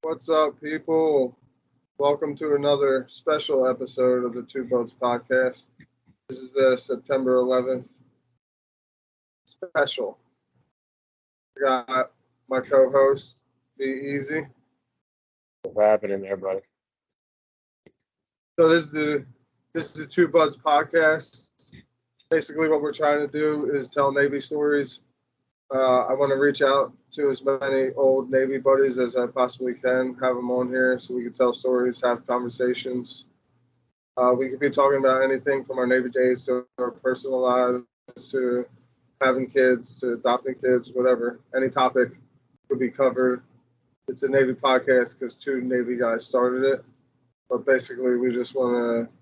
What's up, people? Welcome to another special episode of the Two Boats Podcast. This is the September 11th special. I got my co-host, Be Easy. What's happening there, buddy? So this is the Two Buds Podcast. Basically, what we're trying to do is tell Navy stories. I want to reach out to as many old Navy buddies as I possibly can, have them on here so we can tell stories, have conversations. We could be talking about anything from our Navy days to our personal lives to having kids to adopting kids, whatever. Any topic would be covered. It's a Navy podcast because two Navy guys started it. But basically, we just want to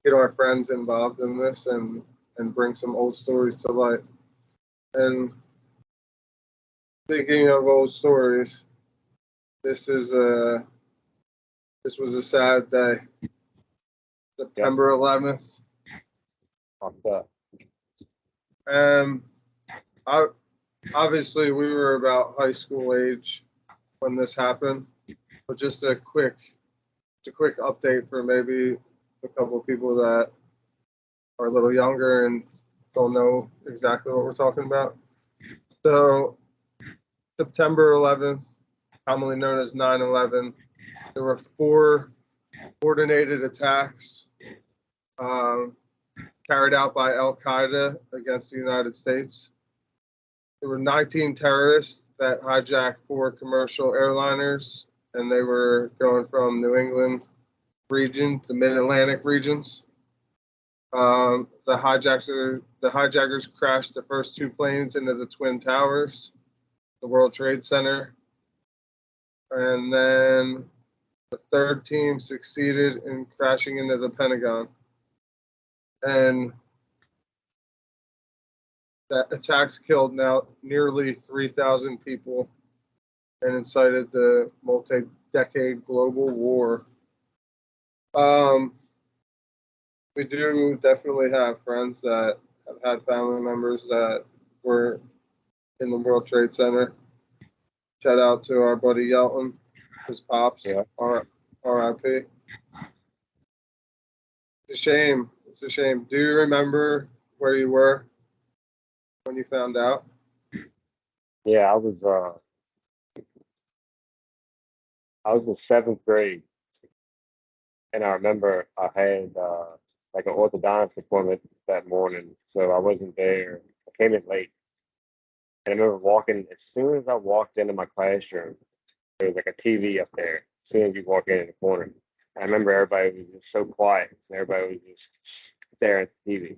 get our friends involved in this and bring some old stories to light. And speaking of old stories, this is a this was a sad day. September 11th. Fucked up. Um, I, obviously we were about high school age when this happened, but just a quick update for maybe a couple of people that are a little younger and don't know exactly what we're talking about. So September 11th, commonly known as 9/11, there were four coordinated attacks um, carried out by Al Qaeda against the United States. There were 19 terrorists that hijacked four commercial airliners, and they were going from New England region to Mid-Atlantic regions. The hijackers crashed the first two planes into the Twin Towers, the World Trade Center, and then the third team succeeded in crashing into the Pentagon. And that attacks killed now nearly 3,000 people and incited the multi-decade global war. Um, we do definitely have friends that have had family members that were in the World Trade Center. Shout out to our buddy Yelton, his pops, Yeah. R.I.P. It's a shame. It's a shame. Do you remember where you were when you found out? Yeah, I was in seventh grade, and I remember I had like an orthodontist appointment that morning, so I wasn't there. I came in late, and I remember walking. As soon as I walked into my classroom, there was like a TV up there. As soon as you walk in the corner, and I remember everybody was just so quiet, and everybody was just staring at the TV,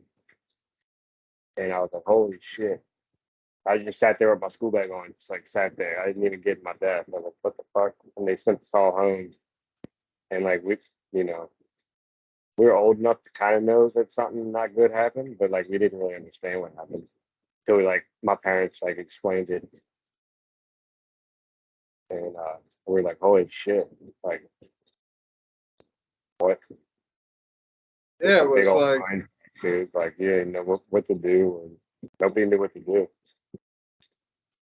and I was like, "Holy shit!" I just sat there with my school bag on, just like sat there. I didn't even get in my desk. I was like, "What the fuck?" And they sent us all home, and like you know, we were old enough to kind of know that something not good happened, but like we didn't really understand what happened until like my parents like explained it, and we were like, "Holy shit!" Like what? It's Yeah, a it big was old like, mind, dude. Like you didn't know what to do, and nobody knew what to do,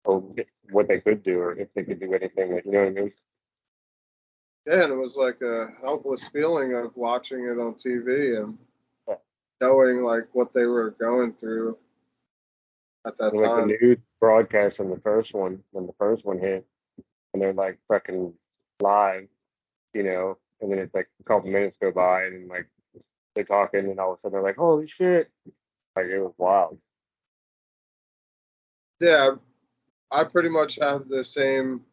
or what they could do, or if they could do anything. You know what I mean? yeah, and it was like a helpless feeling of watching it on TV and Yeah. knowing like what they were going through at that And like the time. news broadcast from the first one, when the first one hit, and they're like fucking live, and then it's like a couple minutes go by, and like they're talking, and all of a sudden they're like, "Holy shit!" Like it was wild. Yeah, I pretty much have the same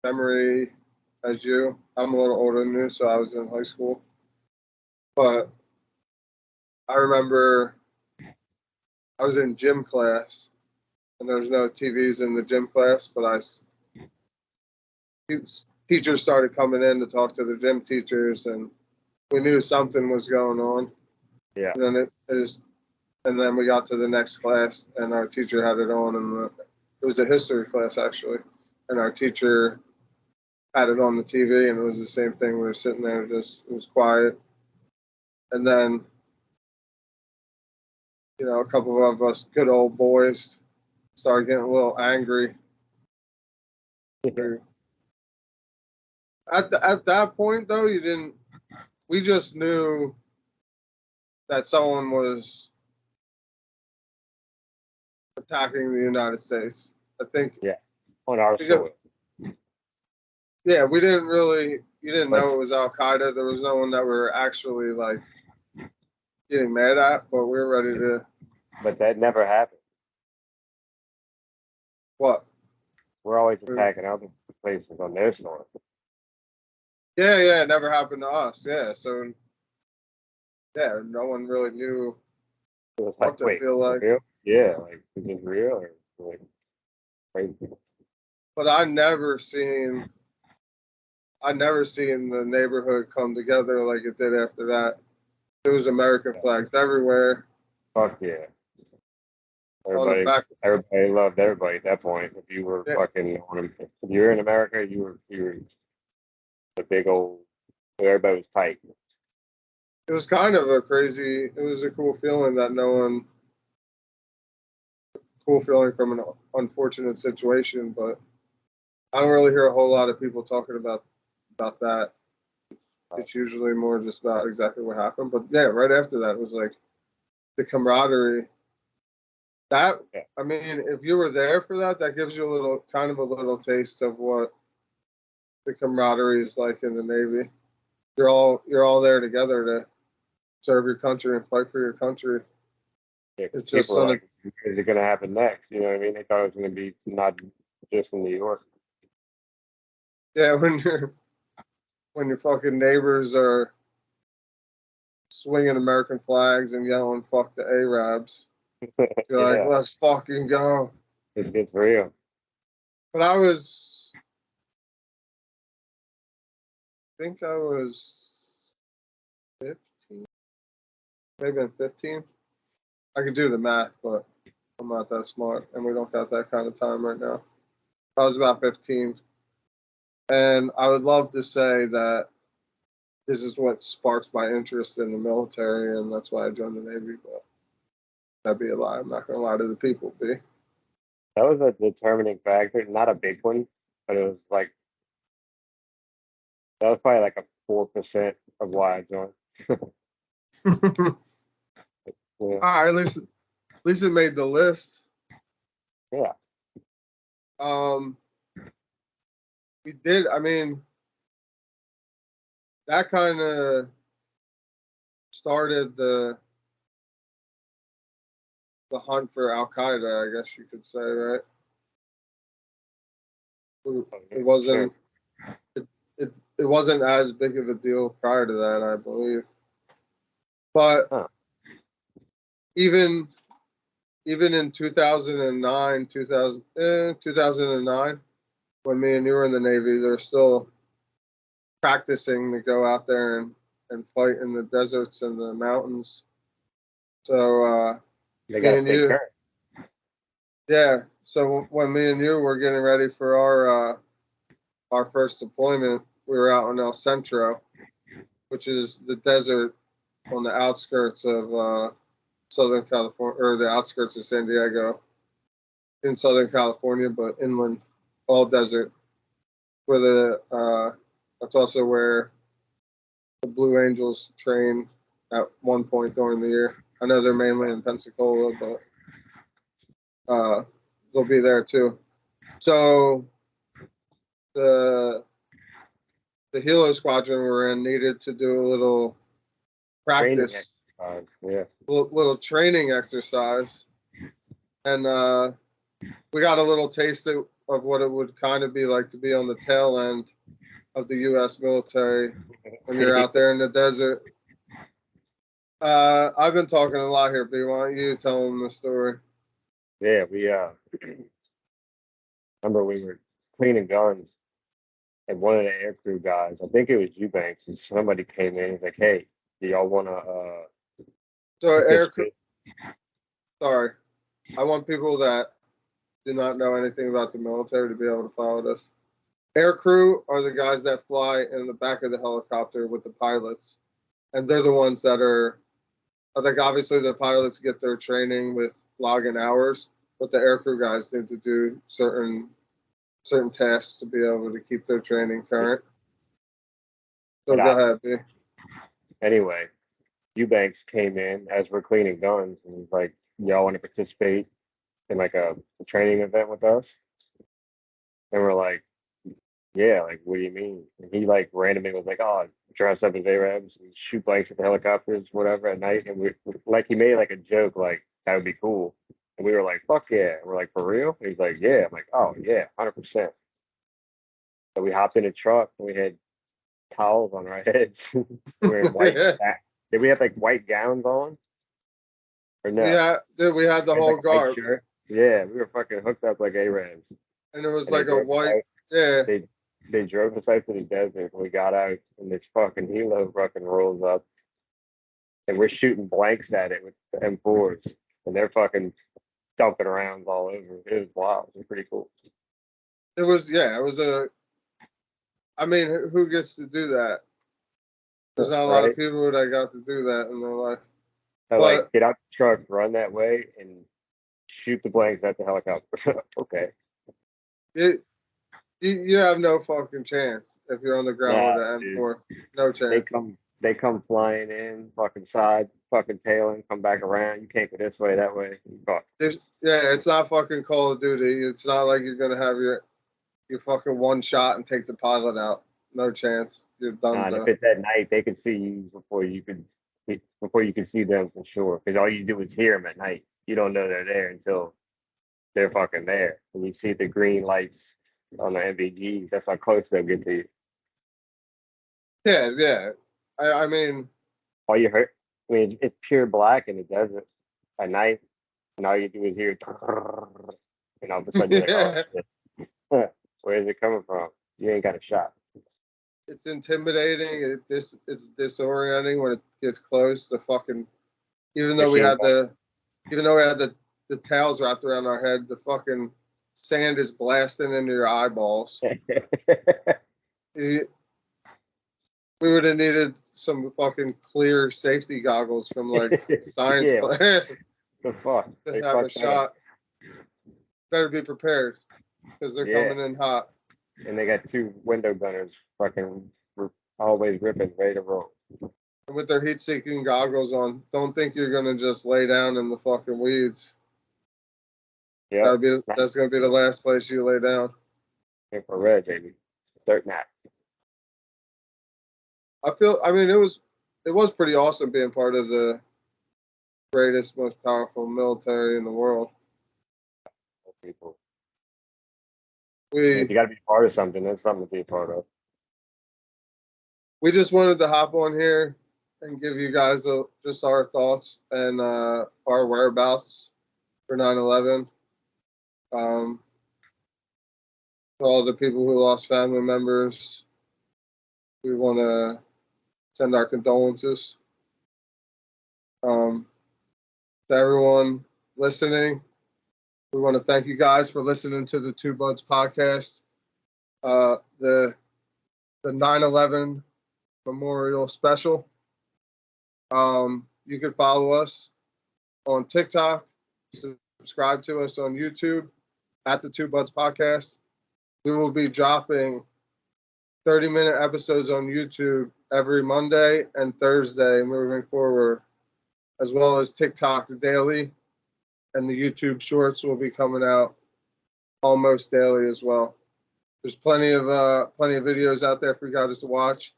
memory as you. I'm a little older than you, so I was in high school. But I remember I was in gym class, and there was no TVs in the gym class, but teachers started coming in to talk to the gym teachers, and we knew something was going on. Yeah, And then and then we got to the next class, and our teacher had it on, and it was a history class actually, and our teacher had it on the TV, and it was the same thing. We were sitting there, just it was quiet, and then a couple of us good old boys started getting a little angry. yeah. We At that point though, you didn't. We just knew that someone was attacking the United States. I think Yeah, on our because soil. yeah, we didn't really. You didn't But know it was Al Qaeda. There was no one that we were actually like getting mad at, but we were ready to but that never happened. what? We're always attacking other places on their soil. Yeah, yeah, it never happened to us. Yeah, so yeah, no one really knew It was what like, to wait, feel for like. real? Yeah, like is this real or like crazy? But I never seen the neighborhood come together like it did after that. There was American Yeah. flags everywhere Fuck yeah. on the Everybody, back. everybody loved everybody at that point. If you were Yeah, fucking on them, if you're in America, you were the big old. Everybody was tight. it was kind of a crazy. It was a cool feeling that no one. Cool feeling from an unfortunate situation, but I don't really hear a whole lot of people talking about that. It's usually more just about exactly what happened. But yeah, right after that it was like the camaraderie. That Yeah, I mean, if you were there for that, that gives you a little kind of a little taste of what the camaraderie is like in the Navy. You're all there together to serve your country and fight for your country. yeah. 'Cause It's just people were something. like, "Is it gonna happen next?" You know what I mean? They thought it was gonna be not just in New York. Yeah, when your fucking neighbors are swinging American flags and yelling "fuck the Arabs," you're like, Yeah, "Let's fucking go." it gets real. But I think I was 15, maybe I'm 15. I could do the math, but I'm not that smart, and we don't got that kind of time right now. I was about 15, and I would love to say that this is what sparked my interest in the military, and that's why I joined the Navy. But that'd be a lie. I'm not gonna lie to the people, B. That was a determining factor, not a big one, but it was like that was probably like a 4% of why I joined. All Yeah, right, at least it made the list. yeah. Um, we did. I mean, that kind of started the hunt for Al Qaeda, I guess you could say, right? It Oh, yeah, it for sure. wasn't it, it it wasn't as big of a deal prior to that, I believe. But Huh. even even in 2009, 2009, when me and you were in the Navy, they're still practicing to go out there and fight in the deserts and the mountains. So They me gotta and stay you, current. yeah. So when me and you were getting ready for our first deployment, we were out in El Centro, which is the desert on the outskirts of Southern California, or the outskirts of San Diego, in Southern California, but inland, all desert. Where that's also where the Blue Angels train at one point during the year. I know they're mainly in Pensacola, but they'll be there too. So the the Helo Squadron we're in needed to do a little Training practice, exercise. Yeah. little training exercise, and we got a little taste of what it would kind of be like to be on the tail end of the U.S. military when you're out there in the desert. I've been talking a lot here, B. Why don't you tell them the story? Yeah, we remember we were cleaning guns and one of the aircrew guys, I think it was Eubanks, and somebody came in and was like, "Hey, do y'all wanna So, participate?" sorry, I want people that do not know anything about the military to be able to follow this. Air crew are the guys that fly in the back of the helicopter with the pilots, and they're the ones that are. I think obviously the pilots get their training with logging hours, but the aircrew guys need to do certain tasks to be able to keep their training current. So But go ahead, B. anyway, Eubanks came in as we're cleaning guns and was like, y'all want to participate in like a training event with us? And we're like, yeah, like, what do you mean? And he like randomly was like, oh, dress up as Arabs and shoot blanks at the helicopters, whatever, at night. And we like, he made like a joke, like, that would be cool. And we were like, fuck yeah. And we're like, for real? And he's like, yeah. I'm like, oh, yeah, 100%. So we hopped in a truck and we had towels on our heads. We were in white. Did we have like white gowns on? Or no? Yeah, dude, we had the We had, whole like, a white garb, shirt. Yeah, we were fucking hooked up like Arabs. and it was And they like a drove us white. out. Yeah, They drove us out to the desert. And we got out, and this fucking helo fucking rolls up, and we're shooting blanks at it with the M4s, and they're fucking dumping rounds all over. It was wild. It was pretty cool. it was. Yeah, it was a. I mean, who gets to do that? There's not a lot of Right? people that got to do that in their life. I But like get out the truck, run that way, and shoot the blanks at the helicopter. Okay. you have no fucking chance if you're on the ground with Nah, an dude. M4. No They chance. come flying in, fucking side, fucking tailing, come back around. You can't go this way, that way. Fuck. Yeah, it's not fucking Call of Duty. It's not like you're gonna have your fucking one shot and take the pilot out. No chance. You're done. Nah, and if it's at night, they could see you before you could see them for sure. Because all you do is hear them at night. You don't know they're there until they're fucking there. And you see the green lights on the NVGs. That's how close they'll get to you. Yeah, yeah. I mean, All you heard, I mean, it's pure black in the desert at night, and all you do is hear, and all of a sudden you're like, oh, yeah, shit. Where is it coming from? You ain't got a shot. it's intimidating. It's disorienting when it gets close. The fucking even though we Machine had the tails wrapped around our head, the fucking sand is blasting into your eyeballs. We would have needed some fucking clear safety goggles from like science Yeah, class the fuck. to They have a fucked that up. shot. Better be prepared because they're Yeah. coming in hot. And they got two window gunners fucking always ripping, ready to roll. And with their heat-seeking goggles on, don't think you're gonna just lay down in the fucking weeds. Yeah, That's gonna be the last place you lay down. infrared, baby. Dirt nap. I mean, it was pretty awesome being part of the greatest, most powerful military in the world. People. We If you got to be part of something, that's something to be a part of. we just wanted to hop on here and give you guys just our thoughts and our whereabouts for 9/11. For all the people who lost family members, we want to send our condolences. To everyone listening, we want to thank you guys for listening to the Two Buds podcast. The 9/11 Memorial Special. You can follow us on TikTok, subscribe to us on YouTube at the Two Buds podcast. We will be dropping 30-minute episodes on YouTube every Monday and Thursday moving forward, as well as TikTok daily, and the YouTube shorts will be coming out almost daily as well. There's plenty of videos out there for you guys to watch.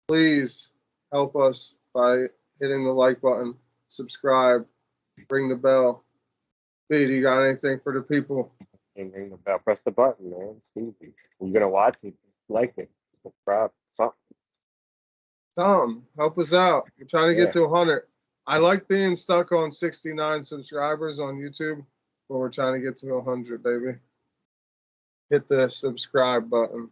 Please help us by hitting the like button, subscribe, ring the bell. B, do you got anything for the people? And ring the bell. Press the button, man. It's easy. You're gonna watch it, like it, subscribe, something. Tom, help us out. We're trying to Yeah. get to 100. I like being stuck on 69 subscribers on YouTube, but we're trying to get to 100, baby. Hit the subscribe button.